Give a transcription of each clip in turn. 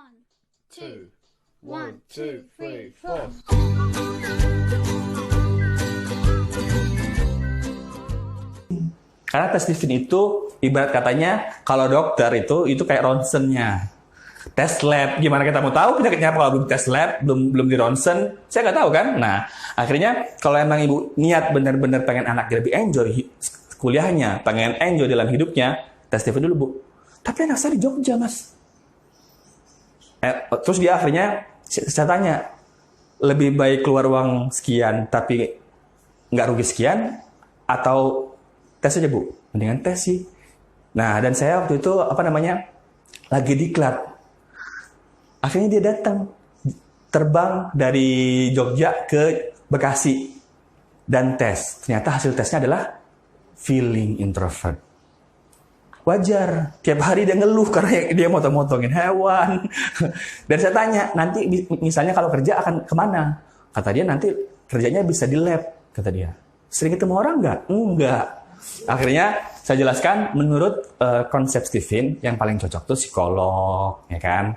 One, two, 1, 2, 3, 4. Karena tes Stephen itu ibarat katanya kalau dokter itu kayak ronsennya. Tes lab, gimana kita mau tahu penyakitnya apa kalau belum tes lab, belum di ronsen, saya nggak tahu kan. Nah, akhirnya kalau emang ibu niat benar-benar pengen anak lebih enjoy kuliahnya, pengen enjoy dalam hidupnya, tes Stephen dulu bu. Tapi anak saya di Jogja mas. Terus dia akhirnya saya tanya, lebih baik keluar uang sekian tapi nggak rugi sekian atau tes aja bu? Mendingan tes sih. Nah dan saya waktu itu lagi diklat. Akhirnya dia datang terbang dari Jogja ke Bekasi dan tes. Ternyata hasil tesnya adalah feeling introvert. Wajar, tiap hari dia ngeluh karena dia motong-motongin hewan. Dan saya tanya, nanti misalnya kalau kerja akan kemana? Kata dia nanti kerjanya bisa di lab, kata dia. Sering ketemu orang nggak? Enggak. Akhirnya saya jelaskan menurut konsep Stephen yang paling cocok tuh psikolog, ya kan?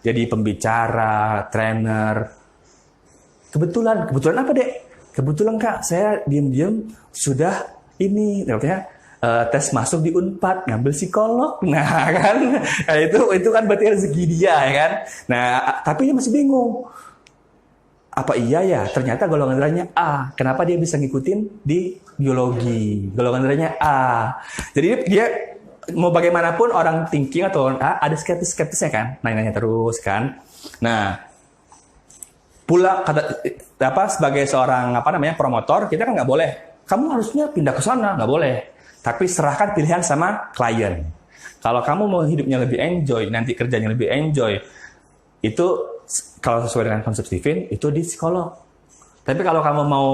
Jadi pembicara, trainer. Kebetulan apa dek? Kebetulan kak, saya diam-diam sudah ini, artinya tes masuk di Unpad, ngambil psikolog. Nah kan, itu kan berarti rezeki dia ya kan. Nah tapi dia masih bingung. Apa iya ya? Ternyata golongan darahnya A. Kenapa dia bisa ngikutin di biologi? Golongan darahnya A. Jadi dia mau bagaimanapun orang thinking atau orang A ada skeptis-skeptisnya kan, nanya-nanya terus kan. Nah pula sebagai seorang promotor kita kan nggak boleh. Kamu harusnya pindah ke sana, nggak boleh. Tapi serahkan pilihan sama klien. Kalau kamu mau hidupnya lebih enjoy, nanti kerjanya lebih enjoy, itu kalau sesuai dengan konsep Stephen, itu di psikolog. Tapi kalau kamu mau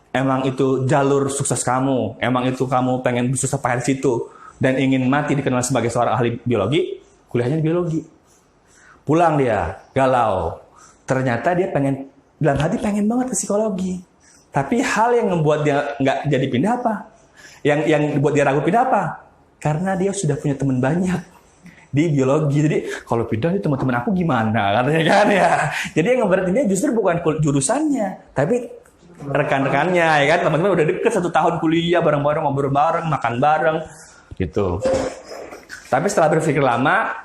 emang itu jalur sukses kamu, emang itu kamu pengen bersusah payah di situ dan ingin mati dikenal sebagai seorang ahli biologi, kuliahnya di biologi. Pulang dia galau. Ternyata dia dalam hati pengen banget ke psikologi. Tapi hal yang membuat dia nggak jadi pindah apa? Yang buat dia ragu pindah apa? Karena dia sudah punya teman banyak di biologi. Jadi kalau pindah nih teman-teman aku gimana? Katanya kan ya. Jadi yang ngeberatin dia justru bukan jurusannya, tapi rekan-rekannya ya kan. Teman-teman udah deket 1 tahun kuliah bareng-bareng, ngobrol bareng, makan bareng gitu. Tapi setelah berpikir lama,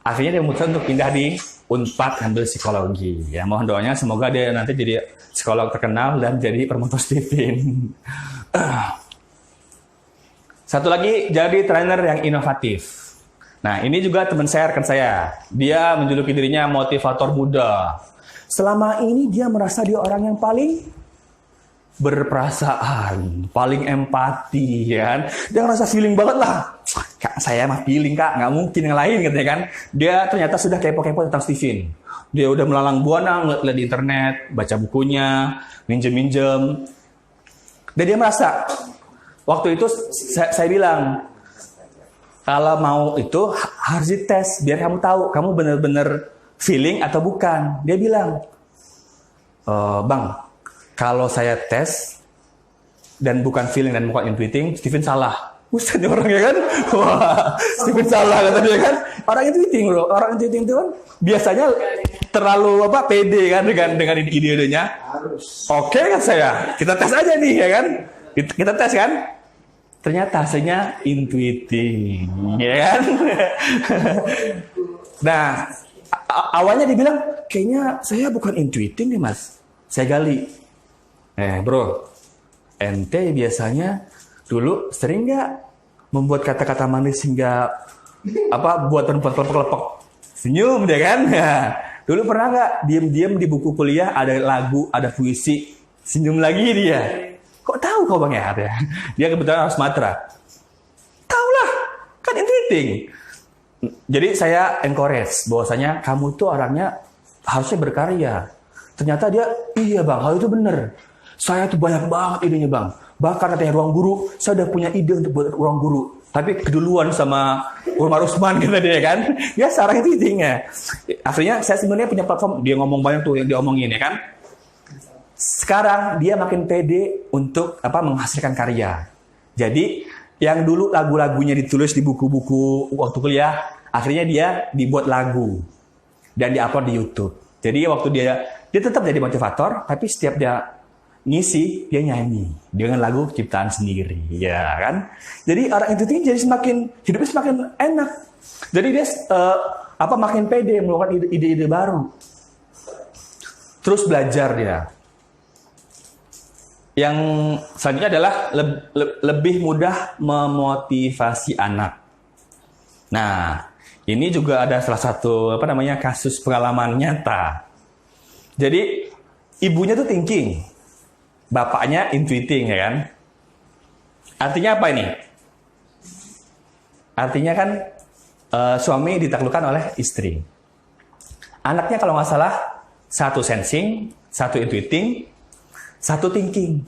akhirnya dia memutuskan untuk pindah di Unpad ambil psikologi. Ya mohon doanya semoga dia nanti jadi psikolog terkenal dan jadi promotor Stephen. Satu lagi, jadi trainer yang inovatif. Nah, ini juga teman saya, rekan saya. Dia menjuluki dirinya motivator muda. Selama ini dia merasa dia orang yang paling berperasaan, paling empati, ya kan? Dia ngerasa feeling banget lah. Kak, saya mah feeling, Kak. Nggak mungkin yang lain, katanya kan. Dia ternyata sudah kepo-kepo tentang Stephen. Dia udah melalang buana, ngeliat di internet, baca bukunya, minjem-minjem. Dan dia merasa, waktu itu saya bilang, kalau mau itu harus dites, biar kamu tahu, kamu benar-benar feeling atau bukan. Dia bilang, Bang, kalau saya tes, dan bukan feeling dan bukan intuiting, Stephen salah. Buset orangnya kan, wah, Stephen salah kata dia kan. Orang intuiting bro, orang intuiting itu kan biasanya terlalu pede kan dengan ide-idenya. Oke kan saya, kita tes aja nih ya kan, kita tes kan. Ternyata hasilnya intuiting, ya kan? Nah, awalnya dibilang, kayaknya saya bukan intuiting nih mas. Saya gali. Bro, ente biasanya dulu sering nggak membuat kata-kata manis hingga buat perempuan kelepek-kelepek senyum, ya kan? Dulu pernah nggak diam-diam di buku kuliah ada lagu, ada puisi, senyum lagi dia? Kok tahu kau bang ya? Dia kebetulan orang Sumatera. Tahu lah, kan intuiting. Jadi saya encourage bahwasanya kamu tuh orangnya harusnya berkarya. Ternyata dia, iya bang, hal itu bener. Saya tuh banyak banget idenya bang. Bahkan katanya ruang guru, saya udah punya ide untuk buat ruang guru. Tapi keduluan sama Umar Usman kata dia kan. Dia seorang intuiting ya. Akhirnya saya sebenarnya punya platform, dia ngomong banyak tuh yang dia omongin ya kan. Sekarang dia makin pede untuk menghasilkan karya. Jadi Yang dulu lagu-lagunya ditulis di buku-buku waktu kuliah, akhirnya dia dibuat lagu dan diupload di YouTube. Jadi waktu dia tetap jadi motivator, tapi setiap dia ngisi, dia nyanyi dengan lagu ciptaan sendiri, ya kan? Jadi orang itu jadi hidupnya semakin enak. Jadi dia makin pede melakukan ide-ide baru. Terus belajar dia. Yang selanjutnya adalah lebih mudah memotivasi anak. Nah, ini juga ada salah satu kasus pengalaman nyata. Jadi ibunya tuh thinking, bapaknya intuiting, ya kan? Artinya apa ini? Artinya kan suami ditaklukkan oleh istri. Anaknya kalau nggak salah satu sensing, satu intuiting, satu thinking.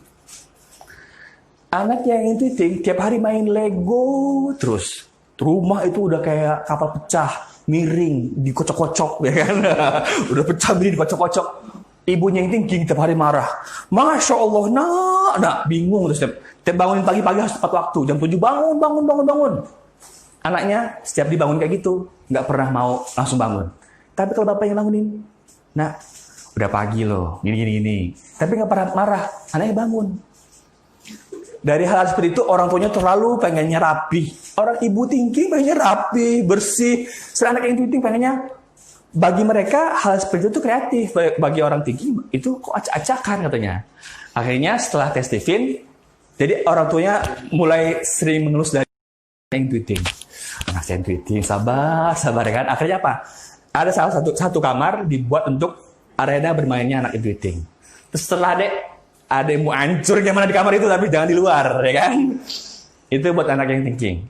Anak yang intuiting tiap hari main Lego terus. Rumah itu udah kayak kapal pecah, miring, dikocok-kocok, ya kan? Udah pecah, miring, dikocok-kocok. Ibunya yang thinking tiap hari marah. Masya Allah, nak, bingung terus. Tiap bangunin pagi-pagi harus tepat waktu. Jam 7 bangun. Anaknya setiap dibangun kayak gitu, nggak pernah mau langsung bangun. Tapi kalau bapak yang bangunin, nah, udah pagi loh, gini. Tapi nggak pernah marah, anaknya bangun. Dari hal seperti itu, orang tuanya terlalu pengennya rapi. Orang ibu thinking pengennya rapi, bersih. Sedangkan anak yang thinking pengennya, bagi mereka hal seperti itu kreatif. Bagi orang thinking itu kok acak-acakan katanya. Akhirnya setelah tes Stephen, jadi orang tuanya mulai sering mengelus dari yang tweeting. Anak saya tweeting, sabar ya kan. Akhirnya apa? Ada salah satu kamar dibuat untuk arena bermainnya anak tweeting. Terus setelah ada yang mau hancur gimana di kamar itu, tapi jangan di luar, ya kan? Itu buat anak yang thinking.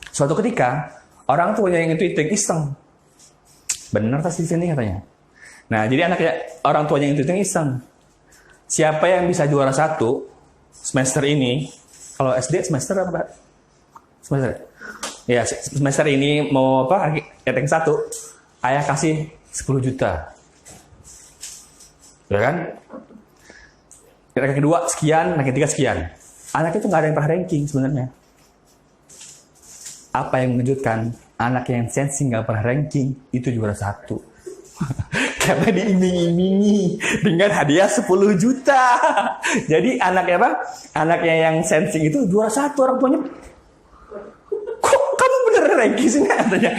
Suatu ketika, orang tuanya yang tweeting iseng. Bener tas di sini katanya. Nah, jadi orang tuanya yang tweeting iseng. Siapa yang bisa juara 1 semester ini? Kalau SD semester apa? Semester. Ya, semester ini mau ranking 1. Ayah kasih 10 juta. Ya kan? Ranking kedua sekian, ranking 3 sekian. Anak itu nggak ada yang pernah ranking sebenarnya. Apa yang mengejutkan? Anak yang sensing nggak pernah ranking itu juara 1. Karena diiming-imingi dengan hadiah 10 juta. Jadi anaknya yang sensing itu juara 1, orang tuanya. Kok kamu bener ranking sih katanya.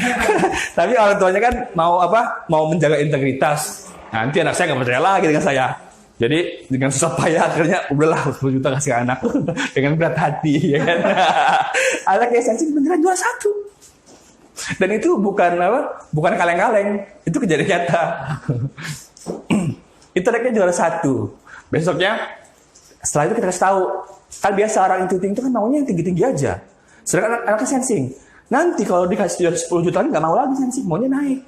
Tapi orang tuanya kan mau menjaga integritas. Nanti anak saya nggak percaya lagi dengan saya. Jadi dengan susah payah akhirnya udahlah 10 juta kasih anak dengan berat hati, ya kan. Anak yang sensing beneran juara 1. Dan itu bukan kaleng-kaleng, itu kejadian nyata. Itu anaknya juara 1. Besoknya setelah itu kita kasih tahu, kan biasa orang intuiting itu kan maunya yang tinggi-tinggi aja. Sedangkan anaknya sensing. Nanti kalau dikasih 10 juta nggak mau lagi sensing, maunya naik.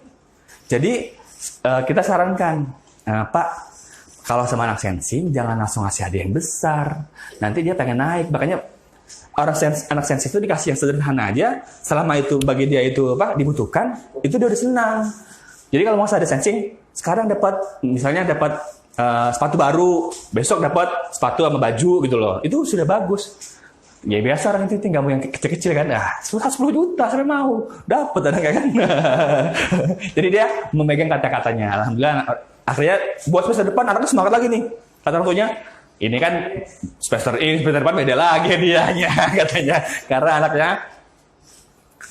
Jadi kita sarankan, Pak, kalau sama anak sensing, jangan langsung ngasih hadiah yang besar. Nanti dia pengen naik. Makanya anak sensing itu dikasih yang sederhana aja. Selama itu bagi dia itu dibutuhkan, itu dia udah senang. Jadi kalau mau ada sensing, sekarang misalnya dapat sepatu baru, besok dapat sepatu sama baju gitu loh. Itu sudah bagus. Ya biasa orang itu tinggal mau yang kecil-kecil kan. 10 juta sampai mau. Dapat anaknya kan. Jadi dia memegang kata-katanya. Alhamdulillah. Akhirnya buat semester depan anaknya semangat lagi nih. Kata orang tuanya, ini kan semester depan beda lagi hadiahnya katanya. Karena anaknya.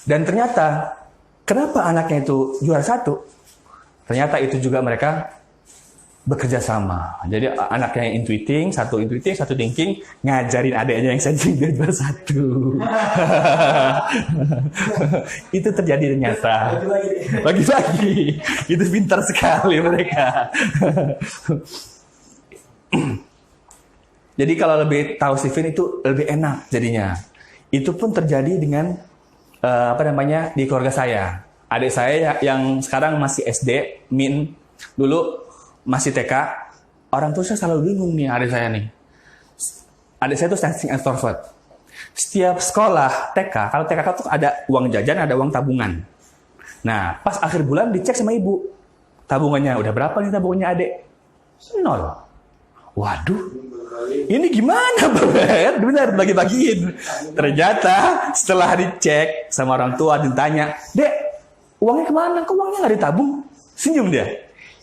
Dan ternyata, kenapa anaknya itu juara 1? Ternyata itu juga mereka bekerja sama. Jadi anaknya yang intuiting, satu thinking, ngajarin adiknya yang sensing dia juara 1. Itu terjadi ternyata. Bagi-bagi. Itu pintar sekali mereka. Jadi kalau lebih tahu Stephen itu lebih enak jadinya. Itu pun terjadi dengan di keluarga saya. Adik saya yang sekarang masih SD, dulu masih TK, orang tua saya selalu bingung nih adik saya nih. Adik saya tuh sensing extrovert. Setiap sekolah TK, kalau TK tuh ada uang jajan, ada uang tabungan. Nah, pas akhir bulan dicek sama ibu. Tabungannya, udah berapa nih tabungannya adik? 0. Waduh, ini gimana Bang? Benar bagi-bagiin. Ternyata setelah dicek sama orang tua ditanya, Dek, uangnya kemana? Kok uangnya nggak ditabung? Senyum dia.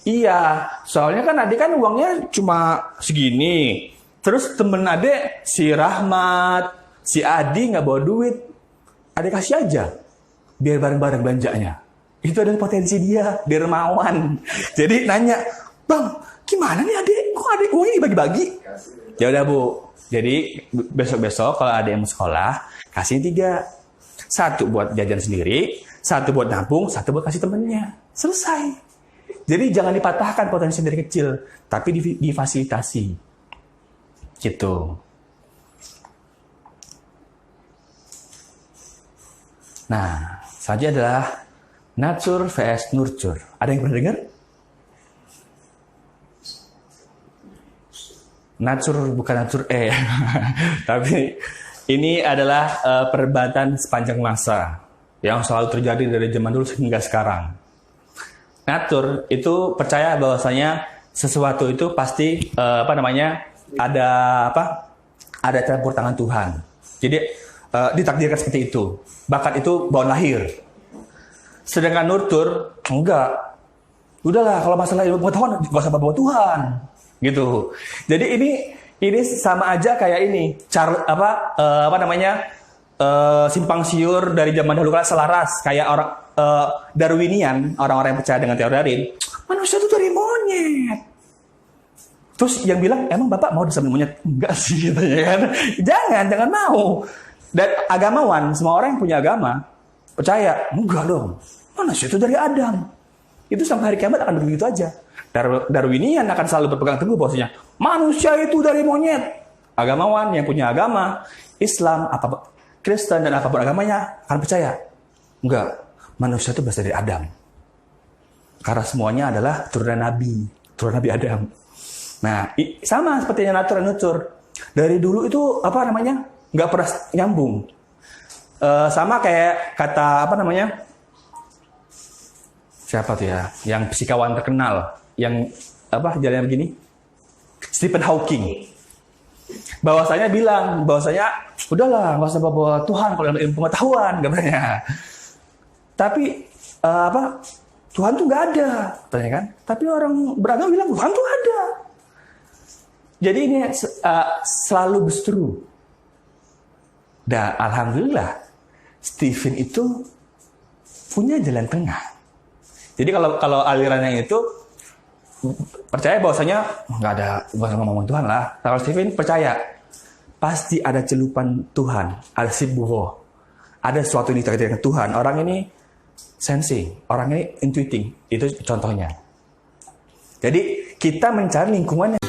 Iya, soalnya kan adik kan uangnya cuma segini. Terus temen adik si Rahmat, si Adi nggak bawa duit. Adik kasih aja, biar bareng-bareng belanjanya. Itu adalah potensi dia dermawan. Jadi nanya, Bang, gimana nih adik? Kok adik uangnya dibagi-bagi? Ya udah Bu. Jadi besok-besok kalau ada yang mau sekolah, kasih 3. 1 buat jajan sendiri, 1 buat nabung, 1 buat kasih temennya. Selesai. Jadi jangan dipatahkan potensi dari kecil, tapi difasilitasi. Gitu. Nah, selanjutnya adalah nature vs nurture. Ada yang pernah dengar? Nature bukan nature tapi ini adalah perdebatan sepanjang masa yang selalu terjadi dari zaman dulu hingga sekarang. Nature itu percaya bahwasanya sesuatu itu pasti ada campur tangan Tuhan. Jadi ditakdirkan seperti itu. Bakat itu bawaan lahir. Sedangkan nurture enggak. Udahlah kalau masalah ilmu pengetahuan enggak usah bawa Tuhan. Gitu. Jadi ini sama aja kayak ini. Simpang siur dari zaman dahulu kala selaras kayak orang Darwinian, orang-orang yang percaya dengan teori Darwin. Manusia itu dari monyet. Terus yang bilang, emang Bapak mau disebut monyet? Enggak sih, gitu ya kan. Jangan mau. Dan agamawan, semua orang yang punya agama percaya, enggak dong. Manusia itu dari Adam. Itu sampai hari kiamat akan begitu aja. Darwinian akan selalu berpegang teguh bahwasanya manusia itu dari monyet. Agamawan yang punya agama Islam, Kristen dan apapun agamanya akan percaya, enggak, manusia itu berasal dari Adam. Karena semuanya adalah turunan Nabi Adam. Nah, sama sepertinya nature dan nurture. Dari dulu itu nggak pernah nyambung. Sama kayak kata siapa tuh ya, yang fisikawan terkenal, yang jalannya begini, Stephen Hawking. Bahwasanya udahlah nggak usah bawa Tuhan kalau ilmu pengetahuan katanya. Tapi Tuhan tuh nggak ada, katanya kan. Tapi orang beragama bilang Tuhan tuh ada. Jadi ini selalu berseteru. Dan alhamdulillah Stephen itu punya jalan tengah. Jadi kalau alirannya itu percaya bahwasanya nggak usah ngomong Tuhan lah. Kalau Stephen percaya pasti ada celupan Tuhan, ada sibuho, ada sesuatu yang terkait dengan Tuhan. Orang ini sensing, orang ini intuiting. Itu contohnya. Jadi kita mencari lingkungan yang